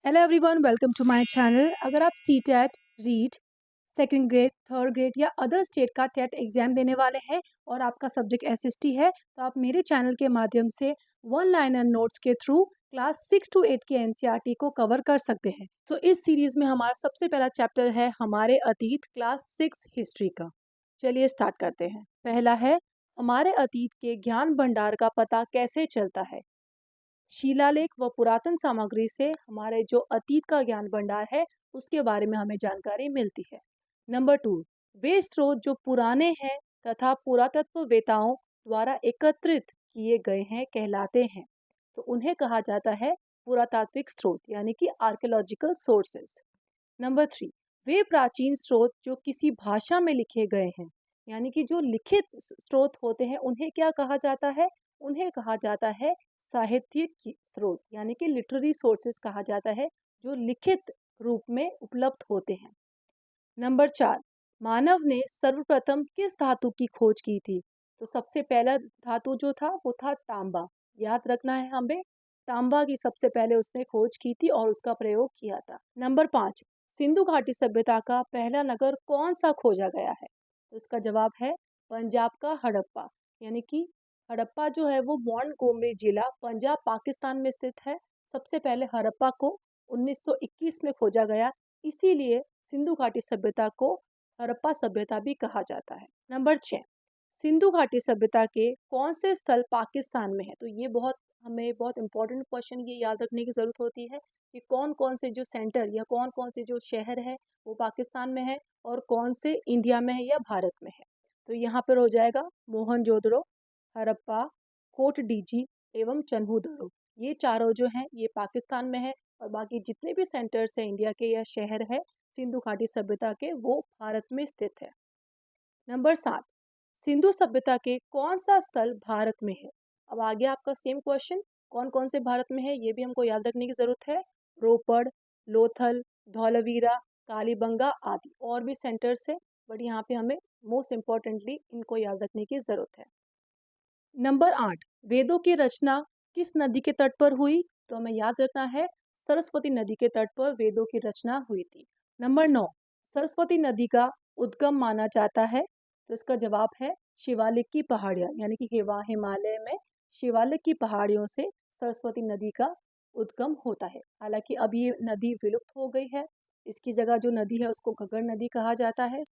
Hello everyone, welcome to my channel. अगर आप CTET, REET, second grade, third grade या other state का TET exam देने वाले हैं और आपका सब्जेक्ट एसएसटी है, तो आप मेरे चैनल के माध्यम से वन लाइनर नोट्स के थ्रू क्लास 6 to 8 के एनसीईआरटी को कवर कर सकते हैं। तो इस सीरीज में हमारा सबसे पहला चैप्टर है हमारे अतीत, क्लास 6 हिस्ट्री का। चलिए स्टार्ट करते हैं। पहला है हमारे अतीत के ज्ञान भंडार का पता कैसे चलता है। शिलालेख व पुरातन सामग्री से हमारे जो अतीत का ज्ञान भंडार है उसके बारे में हमें जानकारी मिलती है। नंबर 2, वे स्रोत जो पुराने हैं तथा पुरातत्ववेताओं द्वारा एकत्रित किए गए हैं कहलाते हैं, तो उन्हें कहा जाता है पुरातात्विक स्रोत यानी कि आर्कियोलॉजिकल सोर्सेस। नंबर 3, वे प्राचीन स्रोत जो किसी भाषा में लिखे गए हैं यानी कि जो लिखित स्रोत होते हैं उन्हें क्या कहा जाता है, उन्हें कहा जाता है साहित्यिक स्रोत यानी कि लिटरेरी सोर्सेस कहा जाता है, जो लिखित रूप में उपलब्ध होते हैं। नंबर 4, मानव ने सर्वप्रथम किस धातु की खोज की थी। तो सबसे पहला धातु जो था वो था तांबा। याद रखना है हमें, तांबा की सबसे पहले उसने खोज की थी और उसका प्रयोग किया था। नंबर 5, सिंधु घाटी सभ्यता का पहला नगर कौन सा खोजा गया है। तो इसका जवाब है पंजाब का हड़प्पा, यानी कि हड़प्पा जो है वो मोंटगोमरी जिला पंजाब पाकिस्तान में स्थित है। सबसे पहले हड़प्पा को 1921 में खोजा गया, इसीलिए सिंधु घाटी सभ्यता को हड़प्पा सभ्यता भी कहा जाता है। नंबर 6, सिंधु घाटी सभ्यता के कौन से स्थल पाकिस्तान में है। तो ये हमें बहुत इंपॉर्टेंट क्वेश्चन ये याद रखने की जरूरत होती है कि कौन कौन से जो सेंटर या कौन कौन से जो शहर है वो पाकिस्तान में है और कौन से इंडिया में है या भारत में है। तो यहाँ पर हो जाएगा मोहनजोदड़ो, हड़प्पा, कोट डीजी एवं चन्हूदड़ो। ये चारों जो हैं ये पाकिस्तान में है और बाकी जितने भी सेंटर्स हैं इंडिया के या शहर है सिंधु घाटी सभ्यता के वो भारत में स्थित है। नंबर 7, सिंधु सभ्यता के कौन सा स्थल भारत में है। अब आगे आपका सेम क्वेश्चन, कौन कौन से भारत में है ये भी हमको याद रखने की जरूरत है। रोपड़, लोथल, धौलावीरा, कालीबंगा आदि और भी सेंटर्स है, बट यहाँ पे हमें मोस्ट इम्पोर्टेंटली इनको याद रखने की जरूरत है। नंबर 8, वेदों की रचना किस नदी के तट पर हुई। तो हमें याद रखना है सरस्वती नदी के तट पर वेदों की रचना हुई थी। नंबर 9, सरस्वती नदी का उद्गम माना जाता है। तो इसका जवाब है शिवालिक की पहाड़ियाँ, यानी कि हिमालय में शिवालिक की पहाड़ियों से सरस्वती नदी का उद्गम होता है। हालांकि अब ये नदी विलुप्त हो गई है, इसकी जगह जो नदी है उसको घग्गर नदी कहा जाता है।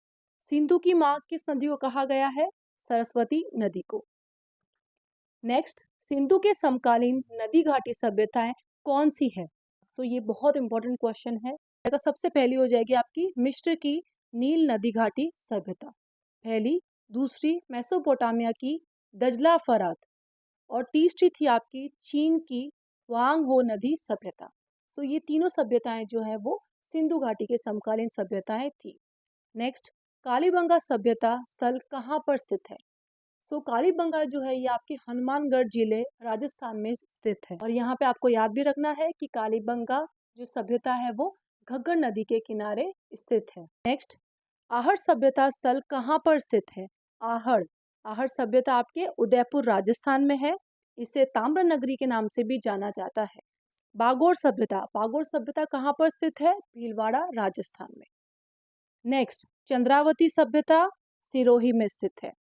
सिंधु की माँ किस नदी को कहा गया है, सरस्वती नदी को। नेक्स्ट, सिंधु के समकालीन नदी घाटी सभ्यताएं कौन सी है। तो ये बहुत इंपॉर्टेंट क्वेश्चन है। अगर सबसे पहली हो जाएगी आपकी मिस्र की नील नदी घाटी सभ्यता पहली, दूसरी मेसोपोटामिया की दजला फरात और तीसरी थी आपकी चीन की वांग हो नदी सभ्यता। सो ये तीनों सभ्यताएं जो है वो सिंधु घाटी के समकालीन सभ्यताएं थी। नेक्स्ट, कालीबंगा सभ्यता स्थल कहाँ पर स्थित है। कालीबंगा जो है ये आपके हनुमानगढ़ जिले राजस्थान में स्थित है और यहाँ पे आपको याद भी रखना है कि कालीबंगा जो सभ्यता है वो घग्गर नदी के किनारे स्थित है। नेक्स्ट, आहड़ सभ्यता स्थल कहाँ पर स्थित है। आहड़ आहड़ सभ्यता आपके उदयपुर राजस्थान में है, इसे ताम्र नगरी के नाम से भी जाना जाता है। बागोर सभ्यता कहाँ पर स्थित है, भीलवाड़ा राजस्थान में। नेक्स्ट, चंद्रावती सभ्यता सिरोही में स्थित है।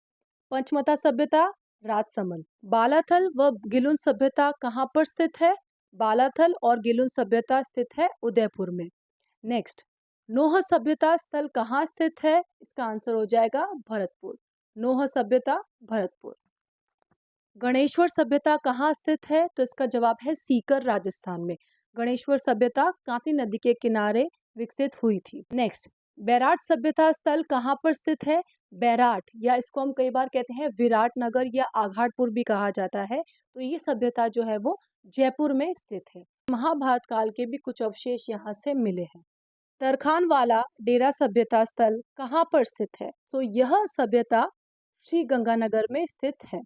पंचमता सभ्यता राजसमंद। बालाथल व गिलुन सभ्यता कहाँ पर स्थित है, बालाथल और गिलुन सभ्यता स्थित है उदयपुर में। नेक्स्ट, नोह सभ्यता स्थल कहाँ स्थित है, इसका आंसर हो जाएगा भरतपुर। नोह सभ्यता भरतपुर। गणेश्वर सभ्यता कहाँ स्थित है, तो इसका जवाब है सीकर राजस्थान में। गणेश्वर सभ्यता कांती नदी के किनारे विकसित हुई थी। नेक्स्ट, बैराट सभ्यता स्थल कहाँ पर स्थित है। बैराट या इसको हम कई बार कहते हैं विराट नगर या आघाटपुर भी कहा जाता है। तो ये सभ्यता जो है वो जयपुर में स्थित है। महाभारत काल के भी कुछ अवशेष यहाँ से मिले हैं। तरखान वाला डेरा सभ्यता स्थल कहाँ पर स्थित है। यह सभ्यता श्री गंगानगर में स्थित है।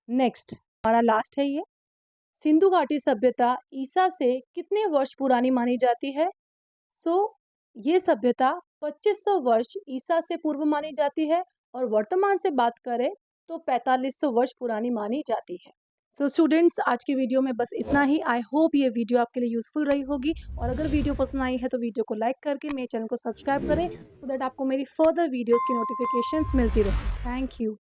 नेक्स्ट, हमारा लास्ट है ये, सिंधु घाटी सभ्यता ईसा से कितने वर्ष पुरानी मानी जाती है। ये सभ्यता 2500 वर्ष ईसा से पूर्व मानी जाती है और वर्तमान से बात करें तो 4500 वर्ष पुरानी मानी जाती है। सो स्टूडेंट्स, आज की वीडियो में बस इतना ही। आई होप ये वीडियो आपके लिए यूज़फुल रही होगी, और अगर वीडियो पसंद आई है तो वीडियो को लाइक करके मेरे चैनल को सब्सक्राइब करें, सो दैट आपको मेरी फर्दर वीडियोज़ की नोटिफिकेशंस मिलती रहे। Thank you.